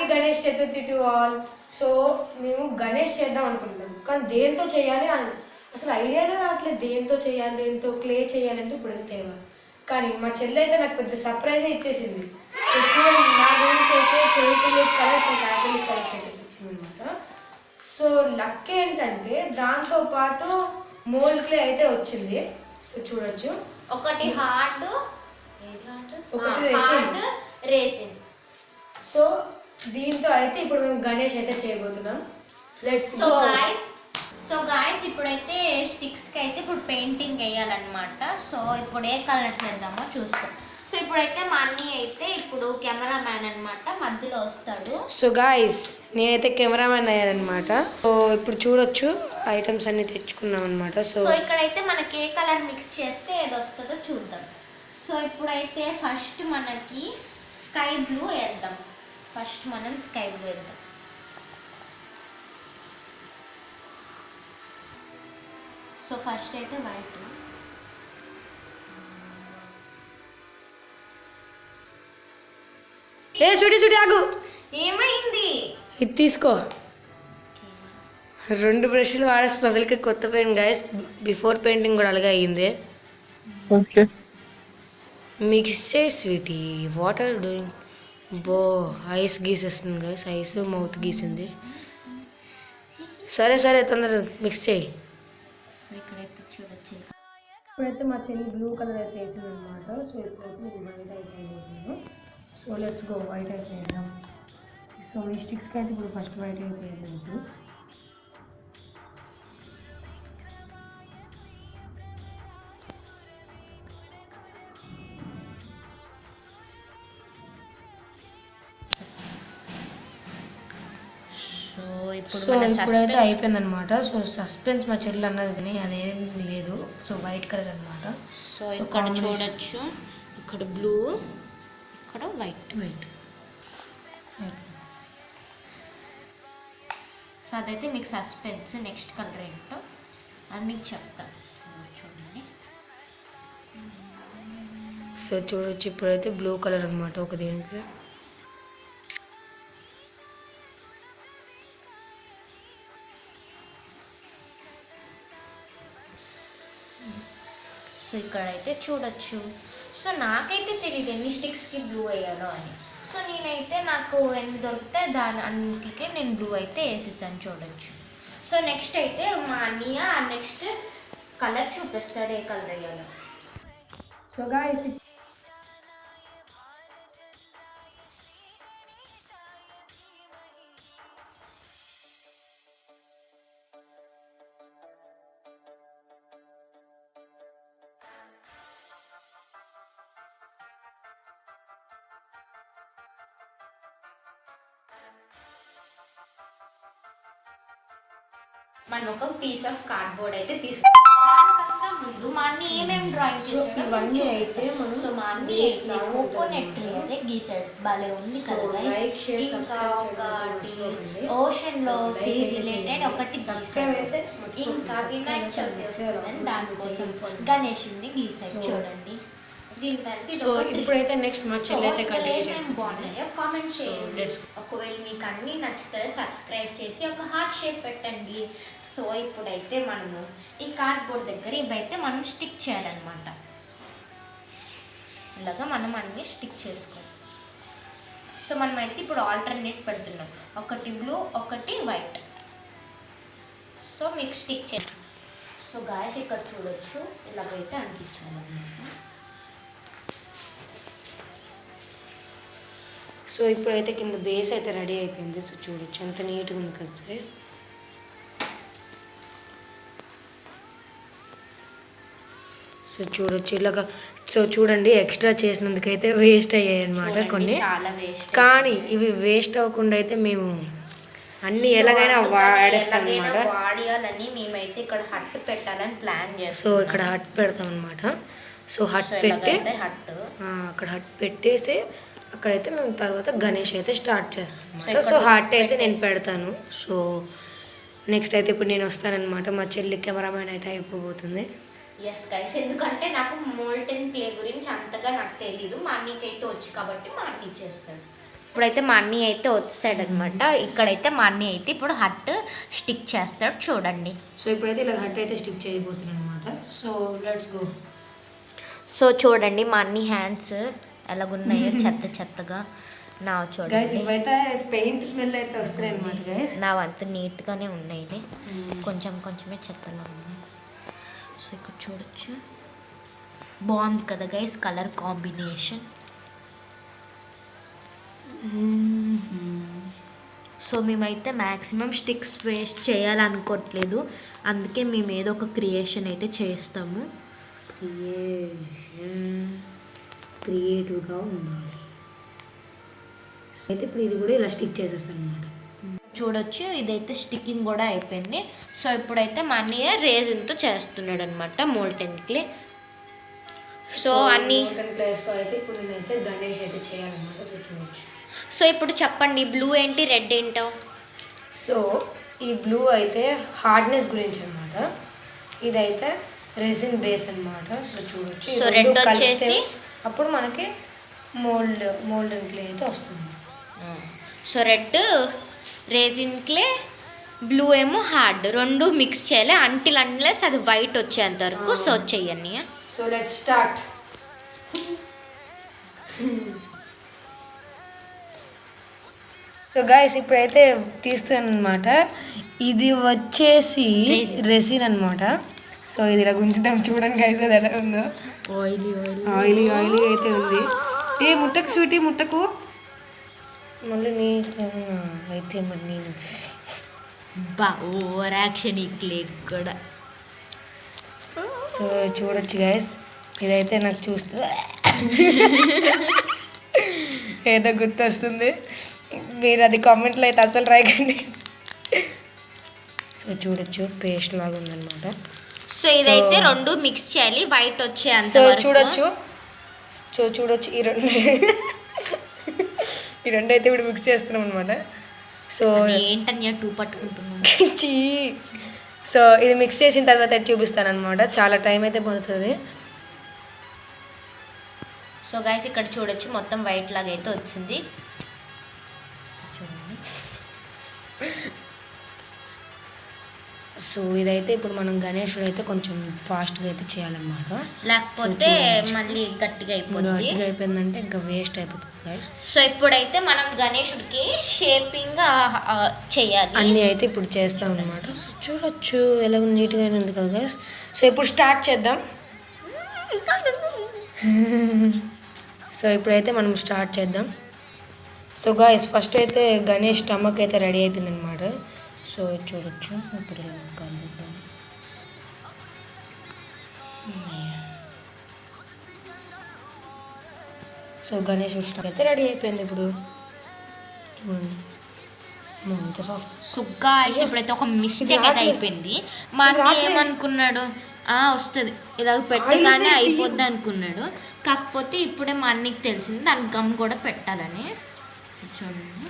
Happy Ganesh Chaturthi to all. So మేము గణేష్ చేద్దాం అనుకుంటున్నాం, కానీ దేంతో చేయాలి అని అసలు ఐడియానే రావట్లేదు. దేంతో చేయాలి, దేంతో క్లే చేయాలంటే ఇప్పుడు వెళ్తేవా. కానీ మా చెల్లి అయితే నాకు పెద్ద సర్ప్రైజ్ ఇచ్చేసింది. సో చూడండి, నా గురించి అయితే ఫెవిక్రిలిక్ కలర్స్ అండ్ యాక్రిలిక్ కలర్స్ అయితే ఇచ్చింది అనమాట. సో లక్ ఏంటంటే దాంతో పాటు మోల్డ్ క్లే అయితే వచ్చింది. సో చూడొచ్చు, ఒకటి హార్డ్, ఒకటి రేసింగ్. సో దీంతో అయితే ఇప్పుడు మేము గణేష్ అయితే చేయబోతున్నాం. Let's go. సో గాయస్ ఇప్పుడైతే స్టిక్స్ కి అయితే ఇప్పుడు పెయింటింగ్ వేయాలన్నమాట. సో ఇప్పుడు ఏ కలర్స్ వేద్దామో చూస్తాం. సో ఇప్పుడైతే మా అన్నీ అయితే ఇప్పుడు కెమెరామ్యాన్ అనమాట, మధ్యలో వస్తాడు. సో గాయస్ నేనైతే కెమెరామెన్ అయ్యానమాట. సో ఇప్పుడు చూడొచ్చు ఐటమ్స్ అన్ని తెచ్చుకున్నాం అనమాట. సో ఇక్కడైతే మనకి ఏ కలర్ మిక్స్ చేస్తే ఏది వస్తుందో చూద్దాం. సో ఇప్పుడైతే ఫస్ట్ మనకి స్కై బ్లూ వేద్దాం. ఫస్ట్ మనం స్కై బ్లూ వేద్దాం. సో ఫస్ట్ అయితే వైట్. ఏ చూడి ఆగు, ఏమైంది? ఇది తీసుకో. 2 బ్రష్లు వాడేస్తుంది. అసలుకి కొత్త పెయింట్ గాయస్, బిఫోర్ పెయింటింగ్ కూడా అలాగే అయ్యింది. ఓకే మిక్స్ చేయి స్వీటీ. What are doing? బో ఐస్ గీసేస్తుంది గాయస్, ఐస్ మౌత్ గీసింది. సరే తొందరగా మిక్స్ చేయి. ఇక్కడైతే చూడొచ్చు. ఇప్పుడైతే మా చెల్లి బ్లూ కలర్ అయితే వేసింది అనమాట. సో ఇప్పుడైతే నేను వైట్ అయితే వేసాను. సో లెట్స్ గో, వైట్ అయితే వేద్దాం. సో ఈ స్టిక్స్కి అయితే ఇప్పుడు ఫస్ట్ వైట్ అయితే వేద్దాం. సో ఇప్పుడైతే అయిపోయింది అనమాట. సో సస్పెన్స్ మా చెల్లి అన్నది కానీ అదేం లేదు. సో వైట్ కలర్ అనమాట. సో ఇక్కడ చూడొచ్చు, ఇక్కడ బ్లూ, ఇక్కడ వైట్. సో అదైతే మీకు సస్పెన్స్. నెక్స్ట్ కలర్ ఏంటో అది మీకు చెప్తాను. సో చూడండి. సో చూడొచ్చు ఇప్పుడైతే బ్లూ కలర్ అనమాట ఒక దీనికి. సో ఇక్కడైతే చూడొచ్చు. సో నాకైతే తెలియదు ఎన్ని స్టిక్స్కి బ్లూ వేయాలో అని. సో నేనైతే నాకు ఎన్ని దొరికితే దాని అన్నిటికీ నేను బ్లూ అయితే వేసేసాను, చూడొచ్చు. సో నెక్స్ట్ అయితే మా అన్నయ్య నెక్స్ట్ కలర్ చూపిస్తాడు, ఏ కలర్ వేయాలో. సో గాయ్స్ మనం ఒక పీస్ ఆఫ్ కార్డ్బోర్డ్ అయితే తీసుకుంటాం. ముందు మా అన్ని ఏమేమి డ్రాయింగ్ చేసాడు ఇవన్నీ అయితే సో మా అన్ని కోకోనట్ ట్రీ అయితే గీసాడు, భలే ఉంది కదా. ఇంకా ఒకటి ఓషన్ లోకి రిలేటెడ్ ఒకటి గీసాడు. ఇంకా వినాయక చవితి వస్తుందని దానికోసం గణేశుడిని గీసాడు, చూడండి. ఇప్పుడైతే నెక్స్ట్ మా చెల్లి అయితే బాగున్నాయో కామెంట్ చేయండి. ఒకవేళ మీకు అన్ని నచ్చితే సబ్స్క్రైబ్ చేసి ఒక హార్ట్ షేప్ పెట్టండి. సో ఇప్పుడైతే మనము ఈ కార్డ్బోర్డ్ దగ్గర ఇవైతే మనం స్టిక్ చేయాలన్నమాట. ఇలాగా మనం అన్ని స్టిక్ చేసుకోవాలి. సో మనం అయితే ఇప్పుడు ఆల్టర్నేట్ పెడుతున్నాం, ఒకటి బ్లూ ఒకటి వైట్. సో మీకు స్టిక్ చేస్తాం. సో గాయస్ ఇక్కడ చూడొచ్చు, ఇలాగైతే అంటించాలన్నమాట. సో ఇప్పుడైతే కింద బేస్ అయితే రెడీ అయిపోయింది. సో చూడొచ్చు ఎంత నీట్గా ఉంది కదా గైస్. సో చూడొచ్చు ఇలాగా. సో చూడండి ఎక్స్ట్రా చేసినందుకైతే వేస్ట్ అయ్యాయి అనమాట కొన్ని, కానీ ఇవి వేస్ట్ అవ్వకుండా అయితే మేము అన్ని ఎలాగైనా వాడేస్తాం అనమాట. వాడియాలని మేమైతే ఇక్కడ హట్ పెట్టాలని ప్లాన్ చేస్తాం. సో ఇక్కడ హట్ పెడతాం అనమాట. సో హట్ పెట్టి అక్కడ హట్ పెట్టేసి అక్కడైతే మేము తర్వాత గణేష్ అయితే స్టార్ట్ చేస్తాం అనమాట. సో హార్ట్ అయితే నేను పెడతాను. సో నెక్స్ట్ అయితే ఇప్పుడు నేను వస్తానమాట. మా చెల్లి కెమెరామ్యాన్ అయితే అయిపోబోతుంది. ఎస్ గైస్, ఎందుకంటే నాకు మోల్టెన్ క్లే గురించి అంతగా నాకు తెలీదు. మా అన్నీకైతే వచ్చు కాబట్టి మా అన్నీ చేస్తాడు. ఇప్పుడైతే మా అన్నయ్య అయితే వచ్చాడనమాట. ఇక్కడైతే మా అన్నయ్య అయితే ఇప్పుడు హట్ స్టిక్ చేస్తాడు చూడండి. సో ఇప్పుడైతే ఇలా హట్ అయితే స్టిక్ చేయబోతున్నాను అనమాట. So let's go. సో చూడండి మా అన్ని హ్యాండ్స్ ఎలాగున్నాయో చెత్త చెత్తగా. నా గైస్ చూడండి ఇవైతే పెయింట్ స్మెల్ అయితే వస్తున్నాయి అనమాట గైస్. నా అంత నీట్గానే ఉన్నాయి, ఇది కొంచెం కొంచెమే చెత్తలా ఉంది. సో ఇక్కడ చూడొచ్చు, బాగుంది కదా గైస్ కలర్ కాంబినేషన్. సో మేమైతే మ్యాక్సిమం స్టిక్స్ వేస్ట్ చేయాలనుకోవట్లేదు, అందుకే మేము ఏదో ఒక క్రియేషన్ అయితే చేస్తాము. క్రియేటివ్గా ఉండాలి. అయితే ఇప్పుడు ఇది కూడా ఇలా స్టిక్ చేసేస్తాను అనమాట. చూడొచ్చు ఇదైతే స్టిక్కింగ్ కూడా అయిపోయింది. సో ఇప్పుడైతే మా అన్నయ్య రేజిన్తో చేస్తున్నాడు అనమాట మోల్టెన్ క్లే. సో అన్ని ప్లేస్లో అయితే ఇప్పుడు నేనైతే గణేష్ అయితే చేయాలన్నమాట. సో చూడొచ్చు. సో ఇప్పుడు చెప్పండి, బ్లూ ఏంటి రెడ్ ఏంటో? సో ఈ బ్లూ అయితే హార్డ్నెస్ గురించి అనమాట, ఇదైతే రెసిన్ బేస్ అనమాట. సో చూడొచ్చు. సో రెడ్ వచ్చేసి అప్పుడు మనకి మోల్డెన్ క్లే అయితే వస్తుంది. So red resin clay, blue ఏమో హార్డ్, రెండు మిక్స్ చేయాలి అన్లెస్ అది వైట్ వచ్చేంత వరకు. సో చెయ్యండి. So let's start. So guys ఇప్పుడైతే తీస్తాను అనమాట. ఇది వచ్చేసి రెసిన్ అనమాట. సో ఇది ఇలా గుంచుదాం చూడండి గైస్, అది ఎలా ఉందో. ఆయిలీ ఆయిలీ ఆయిలీ అయితే ఉంది. ఏ ముట్టకు స్వీటీ ముట్టకు, మళ్ళీ నీ అయితే మరి నేను ఓవర్ యాక్షన్ ఈ క్లే కూడా. సో చూడొచ్చు గైస్, ఇదైతే నాకు చూస్తే ఏదో గుర్తొస్తుంది. మీరు అది కామెంట్లో అయితే అసలు రాయకండి. సో చూడొచ్చు పేస్ట్ లాగా ఉందన్నమాట. సో ఇదైతే రెండు మిక్స్ చేయాలి వైట్ వచ్చేంత. సో చూడొచ్చు. సో చూడొచ్చు ఈ రెండు అయితే ఇప్పుడు మిక్స్ చేస్తున్నాం అనమాట. సో ఏంటని టూ పట్టుకుంటున్నాను. సో ఇది మిక్స్ చేసిన తర్వాత అయితే చూపిస్తాను అనమాట. చాలా టైం అయితే పడుతుంది. సో గైస్ ఇక్కడ చూడొచ్చు మొత్తం వైట్ లాగా అయితే వచ్చింది. సో ఇదైతే ఇప్పుడు మనం గణేశుడు అయితే కొంచెం ఫాస్ట్గా అయితే చేయాలన్నమాట, లేకపోతే మళ్ళీ గట్టిగా అయిపోయిందంటే ఇంకా వేస్ట్ అయిపోతుంది గైస్. సో ఇప్పుడైతే మనం గణేశుడికి షేపింగ్ చేయాలి, అన్నీ అయితే ఇప్పుడు చేస్తాం అనమాట. సో చూడొచ్చు ఎలా నీట్గా ఉంది కదా గైస్. సో ఇప్పుడు స్టార్ట్ చేద్దాం. సో ఇప్పుడైతే మనం స్టార్ట్ చేద్దాం. సో గాయస్ ఫస్ట్ అయితే గణేష్ స్టమక్ అయితే రెడీ అయిపోయింది అనమాట. సో చూడొచ్చు ఇప్పుడు సో గణేష్ స్టమక్ అయితే రెడీ అయిపోయింది. ఇప్పుడు చూడండి ఎంత సాఫ్ట్. సో గాయ్స్ ఇప్పుడైతే ఒక మిస్టేక్ అయితే అయిపోయింది. మా అన్న ఏమనుకున్నాడు, వస్తుంది ఇలాగ పెట్టగానే అయిపోద్ది అనుకున్నాడు. కాకపోతే ఇప్పుడే మా అన్నకి తెలిసింది దానికి గమ్ కూడా పెట్టాలని. చూడండి.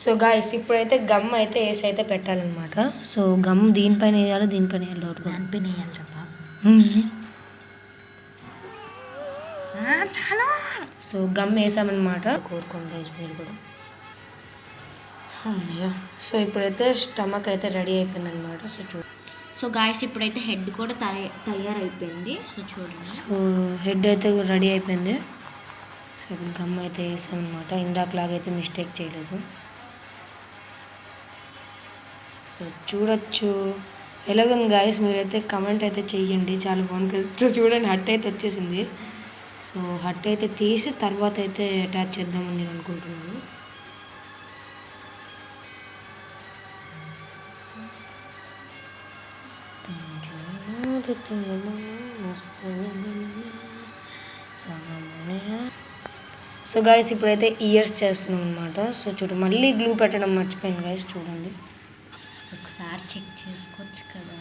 సో గాయస్ ఇప్పుడైతే గమ్ అయితే వేసి అయితే పెట్టాలన్నమాట. సో గమ్ దీనిపైన వేయాలి, దీనిపైన వేయాలి, దానిపైన వేయాలి బాబు. చాలా. సో గమ్ వేసామన్నమాట. కోరుకోండి గైస్ మీరు కూడా. సో ఇప్పుడైతే స్టమక్ అయితే రెడీ అయిపోయింది అనమాట. సో సో గాయస్ ఇప్పుడైతే హెడ్ కూడా తయారైపోయింది. సో చూడండి. సో హెడ్ అయితే రెడీ అయిపోయింది. సో గమ్ అయితే వేసామన్నమాట. ఇందాకలాగైతే మిస్టేక్ చేయలేదు. సో చూడొచ్చు ఎలాగుంది గాయస్, మీరైతే కమెంట్ అయితే చెయ్యండి, చాలా బాగుంది. సో చూడండి హట్ అయితే వచ్చేసింది. సో హట్ అయితే తీసి తర్వాత అయితే అటాచ్ చేద్దామని నేను అనుకుంటున్నాను. సో గాయస్ ఇప్పుడైతే ఇయర్స్ చేస్తున్నాం అనమాట. సో చూడండి మళ్ళీ గ్లూ పెట్టడం మర్చిపోయాను గాయస్. చూడండి ఒకసారి చెక్ చేసుకోవచ్చు కదా,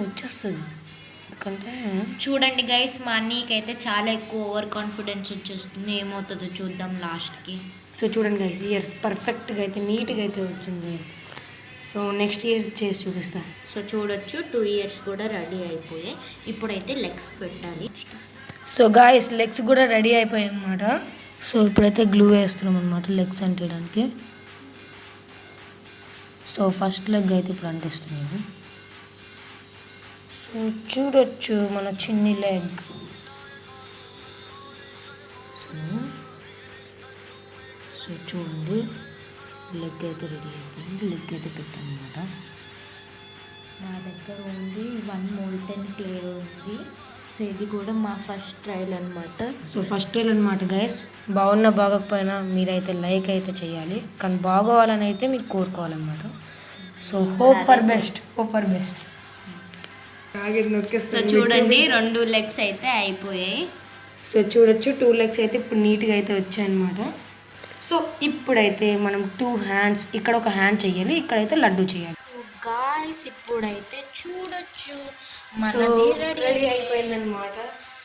వచ్చేస్తుంది. ఎందుకంటే చూడండి గైస్ మా అన్నయ్యకి అయితే చాలా ఎక్కువ ఓవర్ కాన్ఫిడెన్స్ వచ్చేస్తుంది. ఏమవుతుందో చూద్దాం లాస్ట్కి. సో చూడండి గైస్ ఇయర్స్ పర్ఫెక్ట్గా అయితే నీట్గా అయితే వచ్చింది. సో నెక్స్ట్ ఇయర్ చేసి చూపిస్తా. సో చూడొచ్చు 2 ఇయర్స్ కూడా రెడీ అయిపోయాయి. ఇప్పుడైతే లెగ్స్ పెట్టాలి. సో గాయస్ లెగ్స్ కూడా రెడీ అయిపోయాయి అన్నమాట. సో ఇప్పుడైతే గ్లూ వేస్తున్నాం అనమాట లెగ్స్ అంటించడానికి. సో ఫస్ట్ లెగ్ అయితే ఇప్పుడు అంటిస్తున్నాము. సో చూడొచ్చు మన చిన్ని లెగ్. సో చూడండి లెగ్ అయితే రెడీ అయిపోయింది. లెగ్ అయితే పెట్టామన్నమాట. నా దగ్గర ఓన్లీ 1 మోల్టెన్ క్లే ఉంది. సో ఇది కూడా మా ఫస్ట్ ట్రయల్ అనమాట. సో ఫస్ట్ ట్రైల్ అనమాట గైస్. బాగున్నా బాగోకపోయినా మీరైతే లైక్ అయితే చేయాలి, కానీ బాగోవాలని అయితే మీరు కోరుకోవాలన్నమాట. So hope for best. So చూడండి 2 లెగ్స్ అయితే అయిపోయాయి. సో చూడొచ్చు 2 లెగ్స్ అయితే ఇప్పుడు నీట్గా అయితే వచ్చాయన్నమాట. సో ఇప్పుడైతే మనం 2 హ్యాండ్స్, ఇక్కడ ఒక హ్యాండ్ చేయాలి, ఇక్కడైతే లడ్డు చేయాలి. గాయ్స్ ఇప్పుడైతే చూడొచ్చు సో మనది రెడీ రెడీ. అయిపోయిందన్నమాట.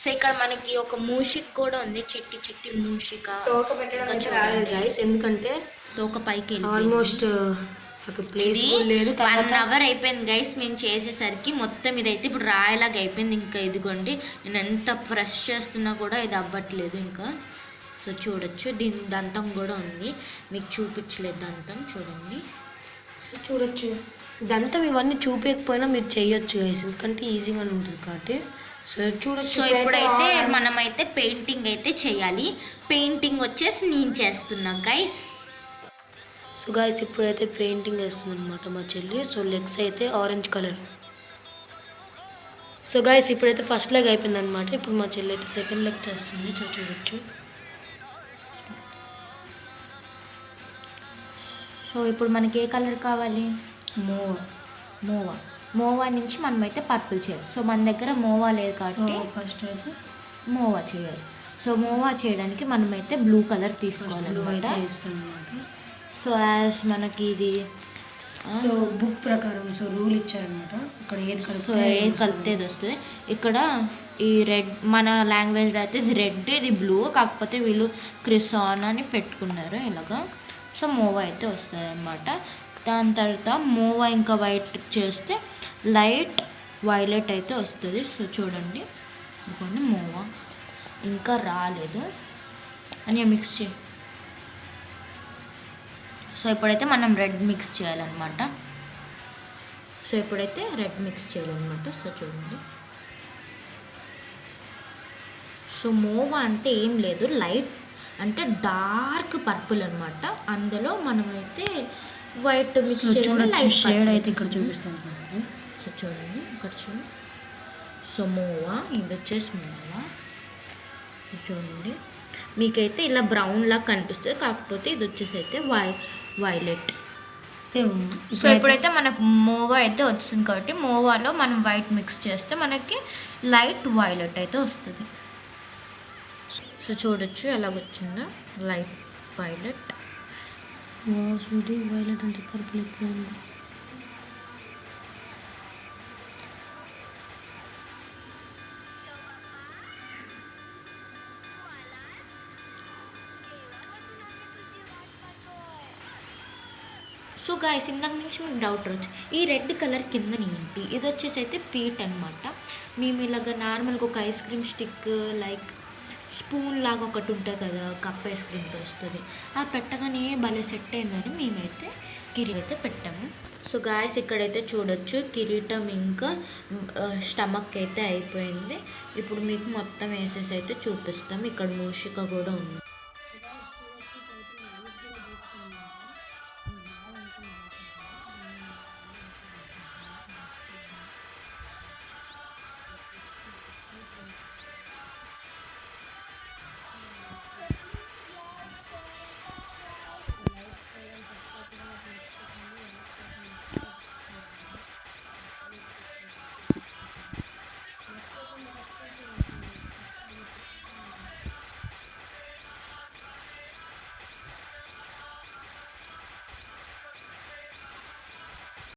సో ఇక్కడ మనకి ఒక మూషిక్ కూడా ఉంది, చిట్టి మూషిక. తోక పెట్టడం అయితే రాలేదు గైస్, ఎందుకంటే తోక పైకి వెళ్ళిపోయింది. ఆల్మోస్ట్ అక్కడ ప్లేస్ ఇది లేదు. 1 అవర్ అయిపోయింది గైస్ మేము చేసేసరికి. మొత్తం ఇదైతే ఇప్పుడు రాయలాగా అయిపోయింది. ఇంకా ఇదిగోండి నేను ఎంత ప్రెస్ చేస్తున్నా కూడా ఇది అవ్వట్లేదు ఇంకా. సో చూడొచ్చు దీని దంతం కూడా ఉంది, మీకు చూపించలేదు దంతం. చూడండి సో చూడొచ్చు ఇదంతా ఇవన్నీ చూపించకపోయినా మీరు చేయొచ్చు గైస్, ఎందుకంటే ఈజీగానే ఉంటుంది కాబట్టి. సో చూడొచ్చు. సో ఇప్పుడైతే మనమైతే పెయింటింగ్ అయితే చేయాలి. పెయింటింగ్ వచ్చేసి నేను చేస్తున్నా గైస్. సో గాయస్ ఇప్పుడైతే పెయింటింగ్ వేస్తుంది అనమాట మా చెల్లి. సో లెగ్స్ అయితే ఆరెంజ్ కలర్. సో గాయస్ ఇప్పుడైతే ఫస్ట్ లెగ్ అయిపోయింది అనమాట. ఇప్పుడు మా చెల్లి అయితే సెకండ్ లెగ్ చేస్తుంది. సో చూడొచ్చు. సో ఇప్పుడు మనకి ఏ కలర్ కావాలి? మోవా. మోవా నుంచి మనమైతే పర్పుల్ చేయాలి. సో మన దగ్గర మోవా లేదు సో కాబట్టి ఫస్ట్ అయితే మోవా చేయాలి. సో మోవా చేయడానికి మనమైతే బ్లూ కలర్ బ్లూ తీసుకోవాలన్నమాట. అయితే వేస్తుంది అనమాట. సో యాజ్ మనకి ఇది సో బుక్ ప్రకారం సో రూల్ ఇచ్చారనమాట. ఇక్కడ ఏది సో ఏది కలిపితే ఇది వస్తుంది. ఇక్కడ ఈ రెడ్, మన లాంగ్వేజ్లో అయితే ఇది రెడ్, ఇది బ్లూ, కాకపోతే వీళ్ళు క్రిసాన్ అని పెట్టుకున్నారు ఇలాగా. సో మోవా అయితే వస్తుంది అనమాట. దాని తర్వాత మోవా ఇంకా వైట్ చేస్తే లైట్ వైలెట్ అయితే వస్తుంది. సో చూడండి ఇదిగోండి మోవా ఇంకా రాలేదు అని మిక్స్ చేయి. సో ఇప్పుడైతే మనం రెడ్ మిక్స్ చేయాలన్నమాట. సో ఇప్పుడైతే రెడ్ మిక్స్ చేయాలన్నమాట. సో చూడండి. సో మోవా అంటే ఏం లేదు, లైట్ అంటే డార్క్ పర్పుల్ అనమాట. అందులో మనమైతే వైట్ మిక్స్ చేయాలి. లైట్ షేడ్ అయితే ఇక్కడ చూపిస్తాను. సో చూడండి ఇక్కడ చూడండి. సో మోవా ఇది వచ్చేసి మోవా చూడండి. మీకైతే ఇలా బ్రౌన్ లాగా కనిపిస్తుంది, కాకపోతే ఇది వచ్చేసి అయితే వైలెట్. సో ఇప్పుడైతే మనకు మోవా అయితే వచ్చింది కాబట్టి మోవాలో మనం వైట్ మిక్స్ చేస్తే మనకి లైట్ వైలెట్ అయితే వస్తుంది. సో చూడొచ్చు ఎలాగొచ్చిందో లైట్ వైలెట్. వైలెట్ అంటే పర్పుల్ అయిపోయింది. సో గాయస్ ఇందాక నుంచి మీకు డౌట్ రావచ్చు, ఈ రెడ్ కలర్ కింద ఏంటి? ఇది వచ్చేసి అయితే పీట్ అనమాట. మేము ఇలాగ నార్మల్గా ఒక ice cream stick like spoon లాగా ఒకటి ఉంటుంది కదా, కప్ ఐస్ క్రీమ్తో వస్తుంది, అది పెట్టగానే భలే సెట్ అయిందని మేమైతే కిరీటం అయితే పెట్టాము. సో గాయస్ ఇక్కడైతే చూడొచ్చు కిరీటం ఇంకా స్టమక్ అయితే అయిపోయింది. ఇప్పుడు మీకు మొత్తం వేసేసి అయితే చూపిస్తాం. ఇక్కడ మూషిక కూడా ఉంది.